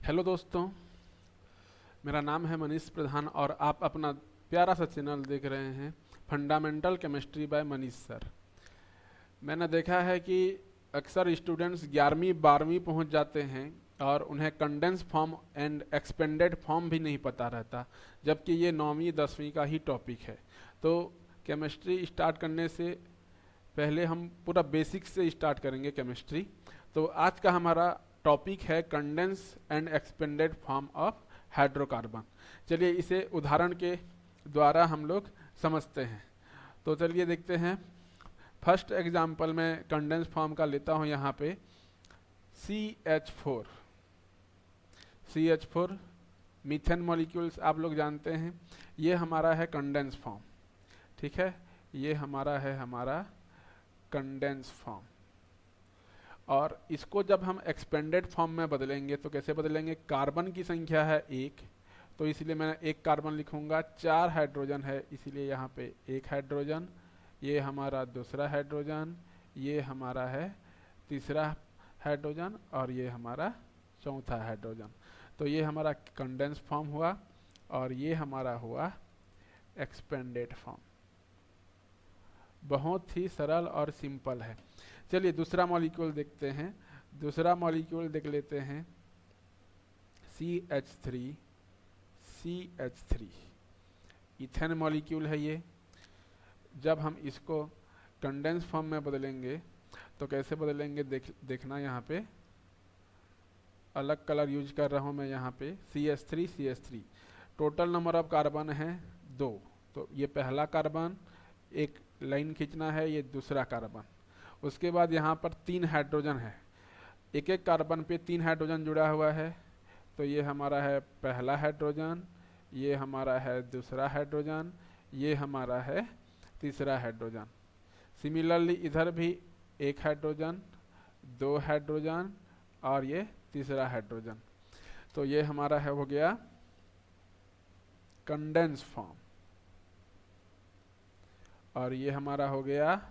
Hello दोस्तों, मेरा नाम है मनीष प्रधान और आप अपना प्यारा सा चैनल देख रहे हैं fundamental chemistry bye Manish sir. मैंने देखा है कि अक्सर स्टूडेंट्स 11वीं 12वीं पहुंच जाते हैं और उन्हें condense form and expanded form भी नहीं पता रहता, जबकि ये 9वीं 10वीं का ही टॉपिक है। तो केमिस्ट्री स्टार्ट करने से पहले हम पूरा बेसिक से स्टार्ट करेंगे केमिस्ट्री। तो आज का हमारा टॉपिक है condense and expanded form of hydrocarbon. चलिए इसे उदाहरण के द्वारा हम लोग समझते हैं। तो चलिए देखते हैं। फर्स्ट एग्जाम्पल में कंडेंस फॉर्म का लेता हूँ यहाँ पे CH4। CH4 मीथेन मॉलिक्यूल्स आप लोग जानते हैं, ये हमारा है कंडेंस फॉर्म। ठीक है, ये हमारा कंडेंस फॉर्म। और इसको जब हम एक्सपेंडेड फॉर्म में बदलेंगे तो कैसे बदलेंगे? कार्बन की संख्या है 1, तो इसलिए मैं एक कार्बन लिखूंगा। 4 हाइड्रोजन है, इसीलिए यहाँ पे 1 हाइड्रोजन, ये हमारा दूसरा हाइड्रोजन, ये हमारा है तीसरा हाइड्रोजन और ये हमारा चौथा हाइड्रोजन। तो ये हमारा कंडेंस फॉर्म हुआ और ये हमारा हुआ एक्सपेंडेड फॉर्म। बहुत ही सरल और सिंपल है। चलिए दूसरा मॉलिक्यूल देखते हैं। दूसरा मॉलिक्यूल देख लेते हैं CH3। CH3 इथेन मॉलिक्यूल है ये। जब हम इसको कंडेंस फॉर्म में बदलेंगे तो कैसे बदलेंगे देखना। यहाँ पे अलग कलर यूज कर रहा हूँ मैं। यहाँ पे CH3 total number of carbon है 2। तो ये पहला कार्बन, एक लाइन खींचना है, ये दूसरा कार्बन। उसके बाद यहाँ पर 3 हाइड्रोजन है, एक एक कार्बन पे 3 हाइड्रोजन जुड़ा हुआ है। तो ये हमारा है पहला हाइड्रोजन, ये हमारा है दूसरा हाइड्रोजन, ये हमारा है तीसरा हाइड्रोजन। सिमिलरली इधर भी 1 हाइड्रोजन, 2 हाइड्रोजन और ये तीसरा हाइड्रोजन। तो ये हमारा है हो गया कंडेंस फॉर्म और ये हमारा हो गया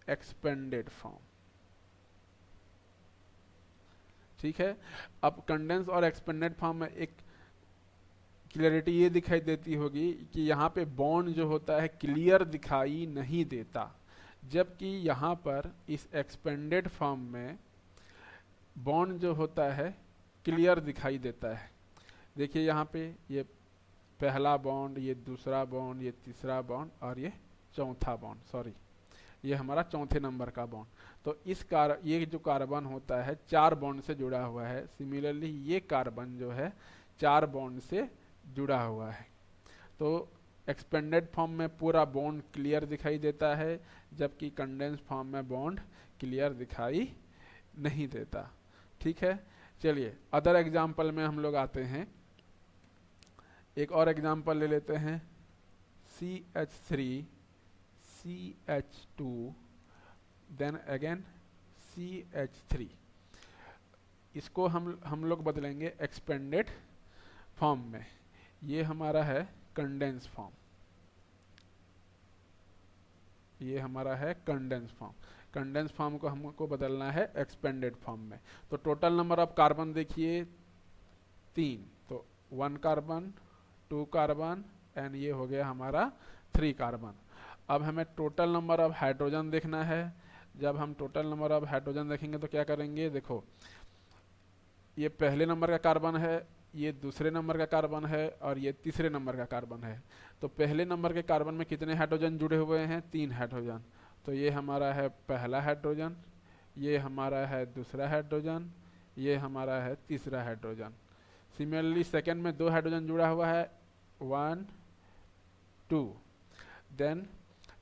एक्सपेंडेड फॉर्म। ठीक है, अब कंडेंस और एक्सपेंडेड फॉर्म में एक क्लियरिटी ये दिखाई देती होगी कि यहाँ पे बॉन्ड जो होता है क्लियर दिखाई नहीं देता, जबकि यहाँ पर इस एक्सपेंडेड फॉर्म में बॉन्ड जो होता है क्लियर दिखाई देता है। देखिए यहाँ पे ये पहला बॉन्ड, ये दूसरा बॉन्ड, ये तीसरा बॉन्ड और ये चौथा बॉन्ड, सॉरी ये हमारा चौथे नंबर का बॉन्ड। तो ये जो कार्बन होता है 4 बॉन्ड से जुड़ा हुआ है। सिमिलरली ये कार्बन जो है 4 बॉन्ड से जुड़ा हुआ है। तो एक्सपेंडेड फॉर्म में पूरा बॉन्ड क्लियर दिखाई देता है, जबकि कंडेंस फॉर्म में बॉन्ड क्लियर दिखाई नहीं देता। ठीक है, चलिए अदर एग्जाम्पल में हम लोग आते हैं। एक और एग्जाम्पल ले लेते हैं CH3 CH2 then again CH3। इसको हम लोग बदलेंगे एक्सपेंडेड फॉर्म में। ये हमारा है कंडेंस फॉर्म, ये हमारा है कंडेंस फॉर्म। कंडेंस फॉर्म को हमको बदलना है एक्सपेंडेड फॉर्म में। तो टोटल नंबर ऑफ कार्बन देखिए 3, तो 1 कार्बन, 2 कार्बन एंड ये हो गया हमारा 3 कार्बन। अब हमें टोटल नंबर ऑफ हाइड्रोजन देखना है। जब हम टोटल नंबर ऑफ हाइड्रोजन देखेंगे तो क्या करेंगे? देखो ये पहले नंबर का कार्बन है, ये दूसरे नंबर का कार्बन है और ये तीसरे नंबर का कार्बन है। तो पहले नंबर के कार्बन में कितने हाइड्रोजन जुड़े हुए हैं? 3 हाइड्रोजन। तो ये हमारा है पहला हाइड्रोजन, ये हमारा है दूसरा हाइड्रोजन, ये हमारा है तीसरा हाइड्रोजन। सिमिलरली सेकेंड में 2 हाइड्रोजन जुड़ा हुआ है, 1 2। देन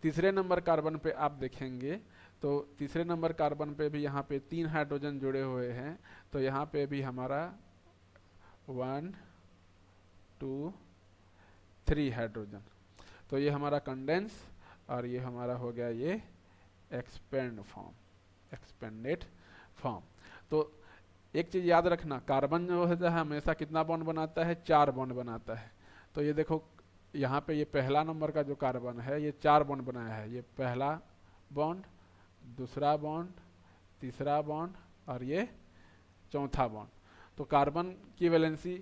तीसरे नंबर कार्बन पे आप देखेंगे तो तीसरे नंबर कार्बन पे भी यहाँ पे 3 हाइड्रोजन जुड़े हुए हैं। तो यहाँ पे भी हमारा 1 2 3 हाइड्रोजन। तो ये हमारा कंडेंस और ये हमारा हो गया ये एक्सपेंडेड फॉर्म। तो एक चीज याद रखना, कार्बन जो होता है हमेशा कितना बॉन्ड बनाता है? 4 बॉन्ड बनाता है। तो ये देखो यहाँ पे ये पहला नंबर का जो कार्बन है ये 4 बॉन्ड बनाया है। ये पहला बॉन्ड, दूसरा बॉन्ड, तीसरा बॉन्ड और ये चौथा बॉन्ड। तो कार्बन की वैलेंसी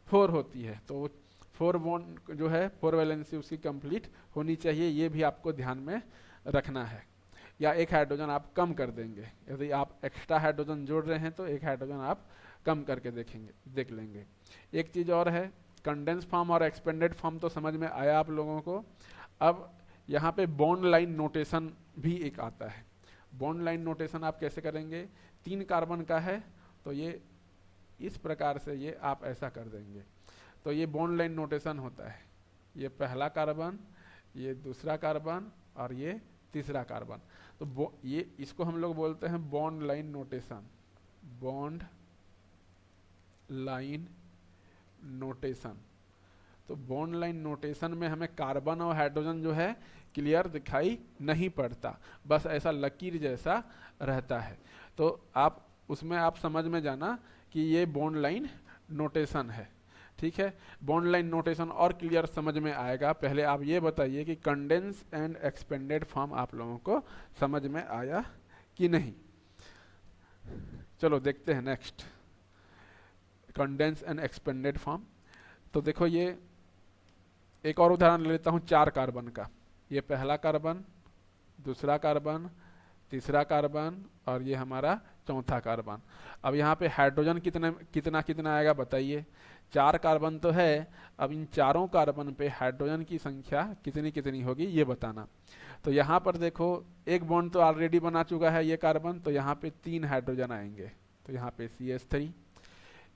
4 होती है, तो 4 बॉन्ड जो है 4 वैलेंसी उसकी कंप्लीट होनी चाहिए, ये भी आपको ध्यान में रखना है। या एक हाइड्रोजन आप कम कर देंगे, यदि आप एक्स्ट्रा हाइड्रोजन जोड़ रहे हैं तो एक हाइड्रोजन आप कम करके देख लेंगे। एक चीज़ और है, कंडेंस फॉर्म और एक्सपेंडेड फॉर्म तो समझ में आया आप लोगों को। अब यहाँ पे बॉन्ड लाइन नोटेशन भी एक आता है। बॉन्ड लाइन नोटेशन आप कैसे करेंगे, 3 कार्बन का है तो ये इस प्रकार से ये आप ऐसा कर देंगे, तो ये बॉन्ड लाइन नोटेशन होता है। ये पहला कार्बन, ये दूसरा कार्बन और ये तीसरा कार्बन, तो ये इसको हम लोग बोलते हैं bond line notation. Bond line notation, तो बॉन्ड लाइन नोटेशन में हमें कार्बन और हाइड्रोजन जो है क्लियर दिखाई नहीं पड़ता, बस ऐसा लकीर जैसा रहता है। तो आप उसमें आप समझ में जाना कि ये बॉन्ड लाइन नोटेशन है, ठीक है। बॉन्ड लाइन नोटेशन और क्लियर समझ में आएगा। पहले आप ये बताइए कि कंडेंस एंड एक्सपेंडेड फॉर्म आप लोगों को समझ में आया कि नहीं। चलो देखते हैं next, condense and expanded form. तो देखो ये एक और उदाहरण ले लेता हूँ 4 कार्बन का। ये पहला कार्बन, दूसरा कार्बन, तीसरा कार्बन और ये हमारा चौथा कार्बन। अब यहाँ पे हाइड्रोजन कितना आएगा बताइए। 4 कार्बन तो है, अब इन चारों कार्बन पे हाइड्रोजन की संख्या कितनी होगी ये बताना। तो यहाँ पर देखो एक बॉन्ड तो ऑलरेडी बना चुका है ये कार्बन, तो यहाँ पे 3 हाइड्रोजन आएंगे, तो यहाँ पे CH3।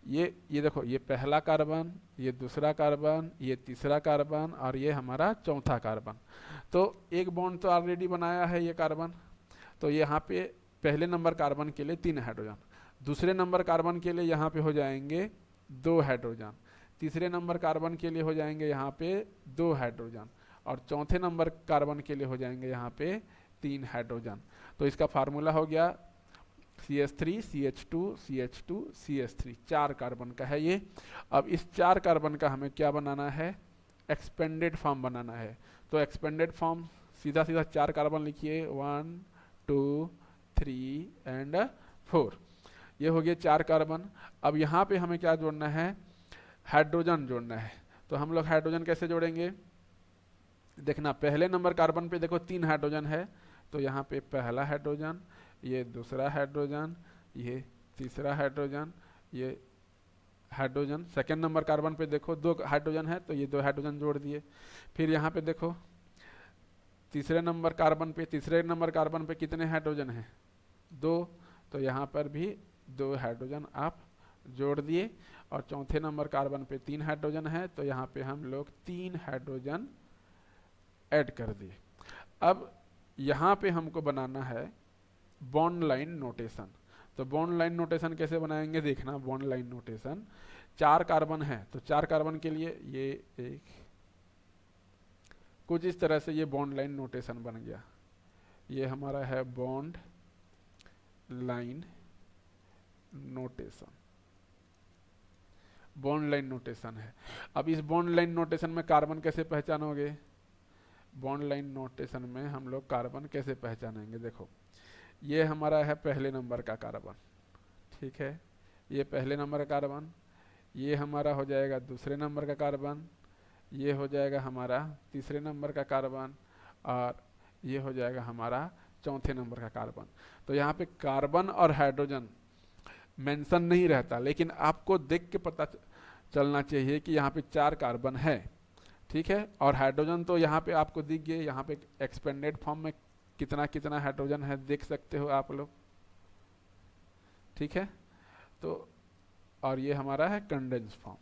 ये देखो, ये पहला कार्बन, ये दूसरा कार्बन, ये तीसरा कार्बन और ये हमारा चौथा कार्बन। तो एक बॉन्ड तो ऑलरेडी बनाया है ये कार्बन, तो यहाँ पे पहले नंबर कार्बन के लिए 3 हाइड्रोजन, दूसरे नंबर कार्बन के लिए यहाँ पे हो जाएंगे 2 हाइड्रोजन, तीसरे नंबर कार्बन के लिए हो जाएंगे यहाँ पे 2 हाइड्रोजन और चौथे नंबर कार्बन के लिए हो जाएंगे यहाँ पे 3 हाइड्रोजन। तो इसका फार्मूला हो गया CH3 CH2 CH2 CH3, 4 carbon का है ये। अब इस 4 कार्बन का हमें क्या बनाना है, एक्सपेंडेड फॉर्म बनाना है। तो एक्सपेंडेड फॉर्म सीधा 4 कार्बन लिखिए, 1 2 3 एंड 4, ये हो गए 4 कार्बन। अब यहाँ पे हमें क्या जोड़ना है, हाइड्रोजन जोड़ना है। तो हम लोग हाइड्रोजन कैसे जोड़ेंगे, देखना पहले नंबर कार्बन पे देखो 3 हाइड्रोजन है, तो यहाँ पे पहला हाइड्रोजन, ये दूसरा हाइड्रोजन, ये तीसरा हाइड्रोजन, ये हाइड्रोजन। सेकेंड नंबर कार्बन पे देखो 2 हाइड्रोजन है, तो ये 2 हाइड्रोजन जोड़ दिए। फिर यहाँ पे देखो तीसरे नंबर कार्बन पे कितने हाइड्रोजन हैं, 2, तो यहाँ पर भी 2 हाइड्रोजन आप जोड़ दिए। और चौथे नंबर कार्बन पे 3 हाइड्रोजन है, तो यहाँ पे हम लोग 3 हाइड्रोजन ऐड कर दिए। अब यहाँ पे हमको बनाना है बॉन्ड लाइन नोटेशन। तो बॉन्ड लाइन नोटेशन कैसे बनाएंगे देखना, बॉन्ड लाइन नोटेशन 4 कार्बन है, तो 4 कार्बन के लिए ये एक कुछ इस तरह से ये बॉन्ड लाइन नोटेशन बन गया। ये हमारा है bond line notation, bond line notation है। अब इस बॉन्ड लाइन नोटेशन में कार्बन कैसे पहचानोगे, बॉन्ड लाइन नोटेशन में हम लोग कार्बन कैसे पहचानेंगे, देखो ये हमारा है पहले नंबर का कार्बन, ठीक है, ये पहले नंबर का कार्बन, ये हमारा हो जाएगा दूसरे नंबर का कार्बन, ये हो जाएगा हमारा तीसरे नंबर का कार्बन और ये हो जाएगा हमारा चौथे नंबर का कार्बन। तो यहाँ पे कार्बन और हाइड्रोजन मेंशन नहीं रहता, लेकिन आपको देख के पता चलना चाहिए कि यहाँ पे 4 कार्बन है, ठीक है। और हाइड्रोजन तो यहाँ पे आपको दिख गए, यहाँ पे एक्सपेंडेड फॉर्म में कितना हाइड्रोजन है देख सकते हो आप लोग, ठीक है। तो और ये हमारा है कंडेंस फॉर्म।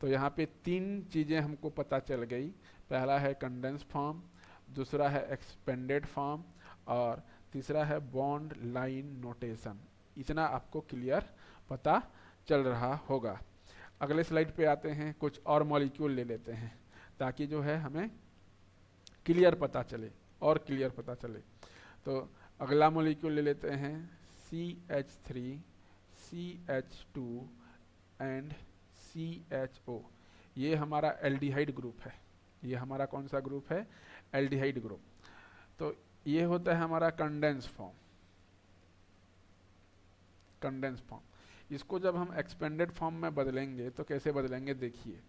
तो यहाँ पे 3 चीज़ें हमको पता चल गई, पहला है कंडेंस फॉर्म, दूसरा है एक्सपेंडेड फॉर्म और तीसरा है बॉन्ड लाइन नोटेशन। इतना आपको क्लियर पता चल रहा होगा। अगले स्लाइड पे आते हैं, कुछ और मॉलिक्यूल ले लेते हैं ताकि जो है हमें क्लियर पता चले और क्लियर पता चले। तो अगला मॉलिक्यूल ले लेते हैं CH3 CH2 एंड CHO। ये हमारा एल्डिहाइड ग्रुप है, ये हमारा कौन सा ग्रुप है, एल्डिहाइड ग्रुप। तो ये होता है हमारा कंडेंस फॉर्म, कंडेंस फॉर्म। इसको जब हम एक्सपेंडेड फॉर्म में बदलेंगे तो कैसे बदलेंगे देखिए।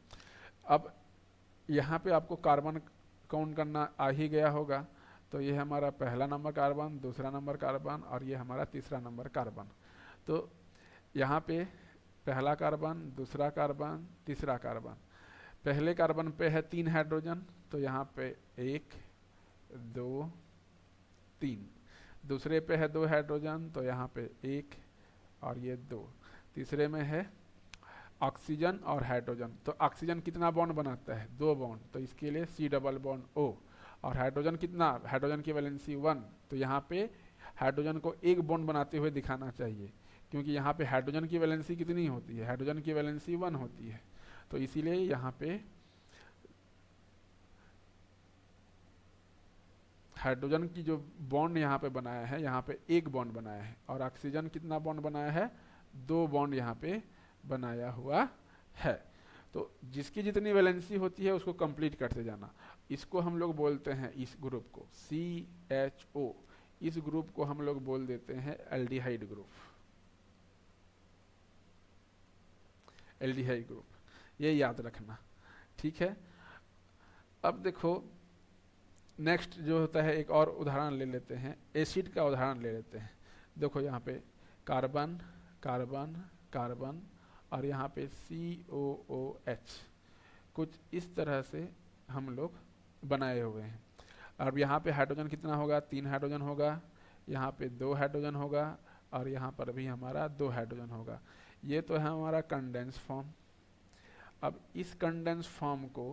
अब यहाँ पे आपको कार्बन काउंट करना आ ही गया होगा, तो ये हमारा पहला नंबर कार्बन, दूसरा नंबर कार्बन और ये हमारा तीसरा नंबर कार्बन। तो यहाँ पे पहला कार्बन, दूसरा कार्बन, तीसरा कार्बन। पहले कार्बन पे है 3 हाइड्रोजन, तो यहाँ पे 1 2 3। दूसरे पे है 2 हाइड्रोजन, तो यहाँ पे 1 और ये 2। तीसरे में है ऑक्सीजन और हाइड्रोजन, तो ऑक्सीजन कितना बॉन्ड बनाता है? 2 बॉन्ड, तो इसके लिए C डबल बॉन्ड O। और हाइड्रोजन कितना? हाइड्रोजन की वैलेंसी 1, तो यहाँ पे हाइड्रोजन को एक बॉन्ड बनाते हुए दिखाना चाहिए, क्योंकि यहाँ पे हाइड्रोजन की वैलेंसी कितनी होती है? हाइड्रोजन की वैलेंसी 1 होती है, तो इसीलिए यहाँ पे हाइड्रोजन की जो बॉन्ड यहाँ पे बनाया है, यहाँ पे एक बॉन्ड बनाया है, और ऑक्सीजन कितना बॉन्ड बनाया है? 2 बॉन्ड यहाँ पे बनाया हुआ है। तो जिसकी जितनी वैलेंसी होती है उसको कंप्लीट करते जाना। इसको हम लोग बोलते हैं, इस ग्रुप को CHO, इस ग्रुप को हम लोग बोल देते हैं एल्डिहाइड ग्रुप। एल्डिहाइड ग्रुप, ये याद रखना, ठीक है। अब देखो नेक्स्ट जो होता है, एक और उदाहरण ले लेते हैं, एसिड का उदाहरण ले लेते हैं। देखो यहाँ पे कार्बन कार्बन कार्बन और यहाँ पे COOH, कुछ इस तरह से हम लोग बनाए हुए हैं। अब यहाँ पे हाइड्रोजन कितना होगा? 3 हाइड्रोजन होगा, यहाँ पे 2 हाइड्रोजन होगा और यहाँ पर भी हमारा 2 हाइड्रोजन होगा। ये तो है हमारा कंडेंस फॉर्म। अब इस कंडेंस फॉर्म को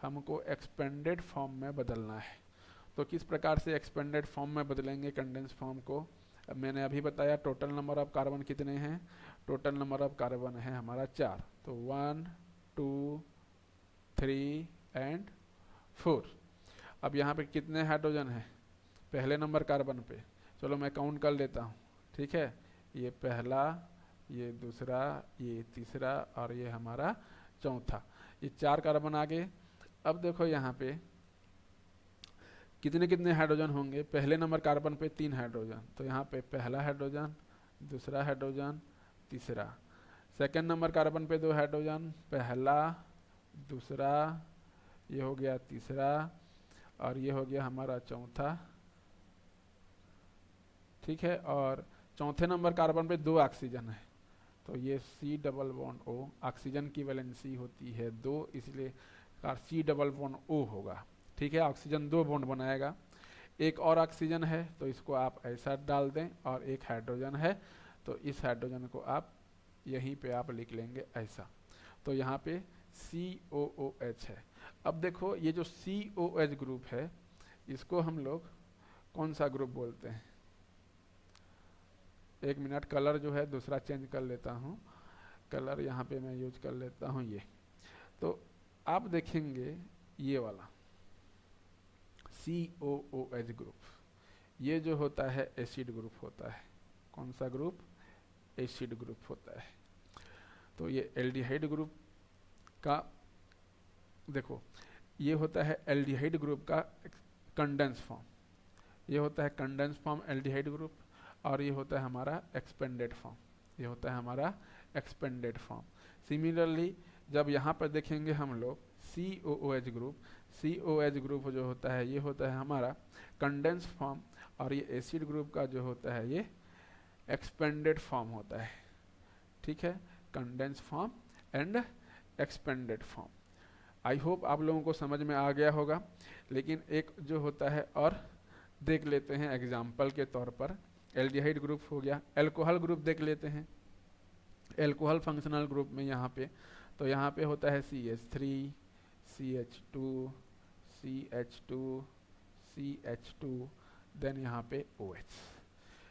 हमको एक्सपेंडेड फॉर्म में बदलना है। तो किस प्रकार से एक्सपेंडेड फॉर्म में बदलेंगे कंडेंस फॉर्म को? अब मैंने अभी बताया टोटल नंबर ऑफ कार्बन कितने हैं? टोटल नंबर ऑफ कार्बन है हमारा 4, तो 1 2 3 एंड 4। अब यहाँ पे कितने हाइड्रोजन हैं पहले नंबर कार्बन पे? चलो मैं काउंट कर लेता हूँ, ठीक है। ये पहला, ये दूसरा, ये तीसरा और ये हमारा चौथा, ये 4 कार्बन आ गए। अब देखो यहाँ पे कितने कितने हाइड्रोजन होंगे? पहले नंबर कार्बन पे 3 हाइड्रोजन, तो यहाँ पे पहला हाइड्रोजन, दूसरा हाइड्रोजन, तीसरा। सेकंड नंबर कार्बन पे 2 हाइड्रोजन, पहला, दूसरा, ये हो गया तीसरा और ये हो गया हमारा चौथा, ठीक है। और चौथे नंबर कार्बन पे 2 ऑक्सीजन है, तो ये C double bond O, oxygen की वैलेंसी होती है 2, इसलिए C डबल बॉन्ड O होगा, ठीक है। ऑक्सीजन 2 बॉन्ड बनाएगा। एक और ऑक्सीजन है तो इसको आप ऐसा डाल दें, और एक हाइड्रोजन है तो इस हाइड्रोजन को आप यहीं पे आप लिख लेंगे ऐसा। तो यहाँ पे COOH है। अब देखो ये जो COH ग्रुप है, इसको हम लोग कौन सा ग्रुप बोलते हैं? एक मिनट, कलर जो है दूसरा चेंज कर लेता हूँ। कलर यहाँ पे मैं यूज कर लेता हूँ ये। तो आप देखेंगे ये वाला COOH ग्रुप, ये जो होता है एसिड ग्रुप होता है। कौन सा ग्रुप? एसिड ग्रुप होता है। तो ये एल्डिहाइड ग्रुप का, देखो ये होता है एल्डिहाइड ग्रुप का कंडेंस फॉर्म, ये होता है कंडेंस फॉर्म एल्डिहाइड ग्रुप, और ये होता है हमारा एक्सपेंडेड फॉर्म, ये होता है हमारा एक्सपेंडेड फॉर्म। सिमिलरली जब यहाँ पर देखेंगे हम लोग COOH ग्रुप, COH ग्रुप जो होता है ये होता है हमारा कंडेंस फॉर्म, और ये एसिड ग्रुप का जो होता है ये एक्सपेंडेड फॉर्म होता है, ठीक है। Condense form and expanded form. I hope आप लोगों को समझ में आ गया होगा। लेकिन एक जो होता है और देख लेते हैं एग्जाम्पल के तौर पर। एल्डिहाइड ग्रुप हो गया, एल्कोहल ग्रुप देख लेते हैं। एल्कोहल फंक्शनल ग्रुप में यहाँ पे, तो यहाँ पे होता है CH3, CH2, CH2, CH2, then यहाँ पे OH।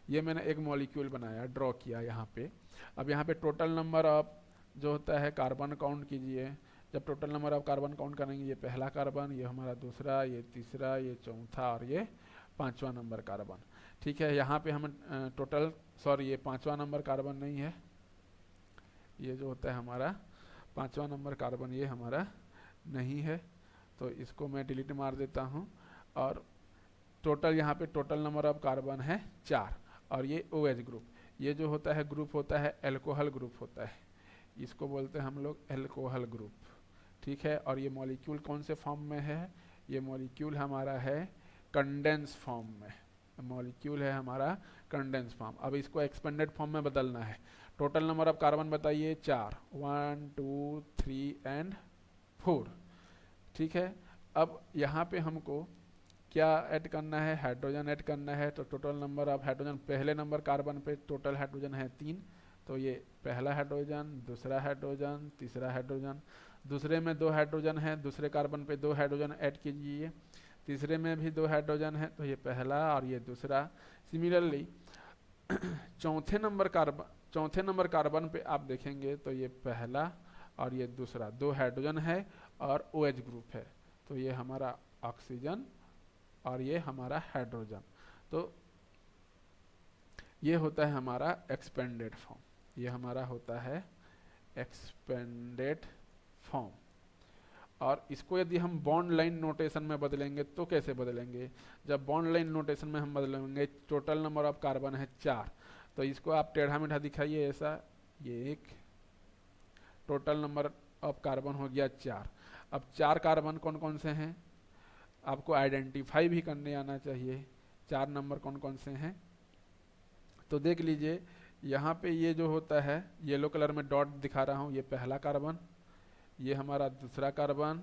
ये मैंने एक मॉलिक्यूल बनाया, ड्रॉ किया यहाँ पे। अब यहाँ पे टोटल नंबर ऑफ जो होता है कार्बन काउंट कीजिए। जब total number of carbon count करेंगे, ये पहला कार्बन, ये हमारा दूसरा, ये तीसरा, ये चौथा और ये 5वां नंबर कार्बन, ठीक है। यहाँ पे हम टोटल, सॉरी ये 5वां नंबर कार्बन नहीं है, ये जो होता है हमारा 5वां नंबर कार्बन ये हमारा नहीं है, तो इसको मैं डिलीट मार देता हूँ। और टोटल यहाँ पे टोटल नंबर ऑफ कार्बन है 4, और ये OH ग्रुप, ये जो होता है ग्रुप होता है एल्कोहल ग्रुप होता है, इसको बोलते हैं हम लोग एल्कोहल ग्रुप, ठीक है। और ये मॉलिक्यूल कौन से फॉर्म में है, ये मॉलिक्यूल हमारा है कंडेंस फॉर्म में, मॉलिक्यूल है हमारा कंडेंस फॉर्म। अब इसको एक्सपेंडेड फॉर्म में बदलना है। टोटल नंबर ऑफ कार्बन बताइए 4, 1 2 3 एंड 4, ठीक है। अब यहाँ पे हमको क्या ऐड करना है, हाइड्रोजन ऐड करना है। तो टोटल नंबर ऑफ हाइड्रोजन, पहले नंबर कार्बन पे टोटल हाइड्रोजन है 3, तो ये पहला हाइड्रोजन, दूसरा हाइड्रोजन, तीसरा हाइड्रोजन। दूसरे में 2 हाइड्रोजन है, दूसरे कार्बन पे 2 हाइड्रोजन ऐड कीजिए। तीसरे में भी 2 हाइड्रोजन है, तो ये पहला और ये दूसरा। सिमिलरली चौथे नंबर कार्बन पे आप देखेंगे तो ये पहला और ये दूसरा, 2 हाइड्रोजन है और OH ग्रुप है, तो ये हमारा ऑक्सीजन और ये हमारा हाइड्रोजन। तो ये होता है हमारा एक्सपेंडेड फॉर्म, ये हमारा होता है एक्सपेंडेड फॉर्म। और इसको यदि हम बॉन्ड लाइन नोटेशन में बदलेंगे तो कैसे बदलेंगे, जब बॉन्ड लाइन नोटेशन में हम बदलेंगे, टोटल नंबर ऑफ कार्बन है 4, तो इसको आप टेढ़ा मेढ़ा दिखाइए ऐसा, ये एक टोटल नंबर ऑफ कार्बन हो गया 4। अब 4 कार्बन कौन कौन से हैं, आपको आइडेंटिफाई भी करने आना चाहिए, 4 नंबर कौन कौन से हैं। तो देख लीजिए यहाँ पे ये जो होता है येलो कलर में डॉट दिखा रहा हूँ, ये पहला कार्बन, ये हमारा दूसरा कार्बन,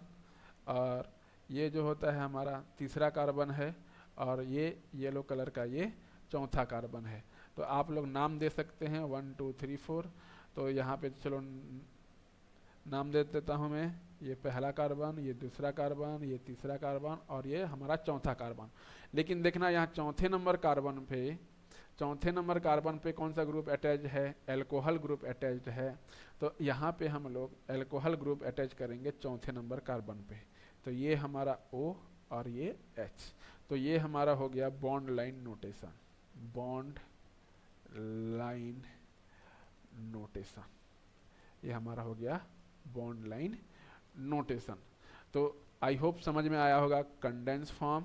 और ये जो होता है हमारा तीसरा कार्बन है, और ये येलो कलर का ये चौथा कार्बन है। तो आप लोग नाम दे सकते हैं 1 2 3 4। तो यहाँ पे चलो नाम दे देता हूँ मैं, ये पहला कार्बन, ये दूसरा कार्बन, ये तीसरा कार्बन और ये हमारा चौथा कार्बन। लेकिन देखना यहाँ चौथे नंबर कार्बन पे कौन सा ग्रुप अटैच है, एल्कोहल ग्रुप अटैच्ड है। तो यहाँ पे हम लोग एल्कोहल ग्रुप अटैच करेंगे चौथे नंबर कार्बन पे, तो ये हमारा O और ये H। तो ये हमारा हो गया bond line notation, bond line notation, ये हमारा हो गया बॉन्ड लाइन नोटेशन। तो आई होप समझ में आया होगा कंडेंस फॉर्म,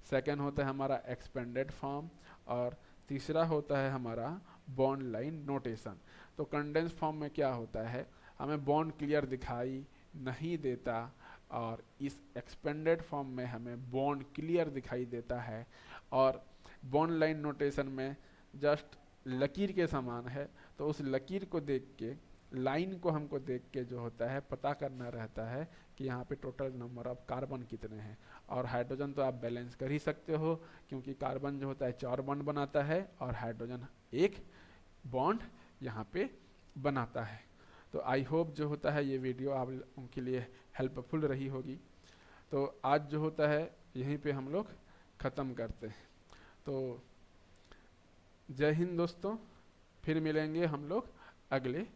सेकेंड होता है हमारा एक्सपेंडेड फॉर्म, और तीसरा होता है हमारा बॉन्ड लाइन नोटेशन। तो कंडेंस फॉर्म में क्या होता है, हमें बॉन्ड क्लियर दिखाई नहीं देता, और इस एक्सपेंडेड फॉर्म में हमें बॉन्ड क्लियर दिखाई देता है। और बॉन्ड लाइन नोटेशन में जस्ट लकीर के समान है, तो उस लकीर को देख के, लाइन को हमको देख के जो होता है पता करना रहता है कि यहाँ पे टोटल नंबर ऑफ कार्बन कितने हैं। और हाइड्रोजन तो आप बैलेंस कर ही सकते हो, क्योंकि कार्बन जो होता है 4 बॉन्ड बनाता है और हाइड्रोजन 1 बॉन्ड यहाँ पे बनाता है। तो आई होप जो होता है ये वीडियो आप उनके लिए हेल्पफुल रही होगी। तो आज जो होता है यहीं पे हम लोग ख़त्म करते हैं। तो जय हिंद दोस्तों, फिर मिलेंगे हम लोग अगले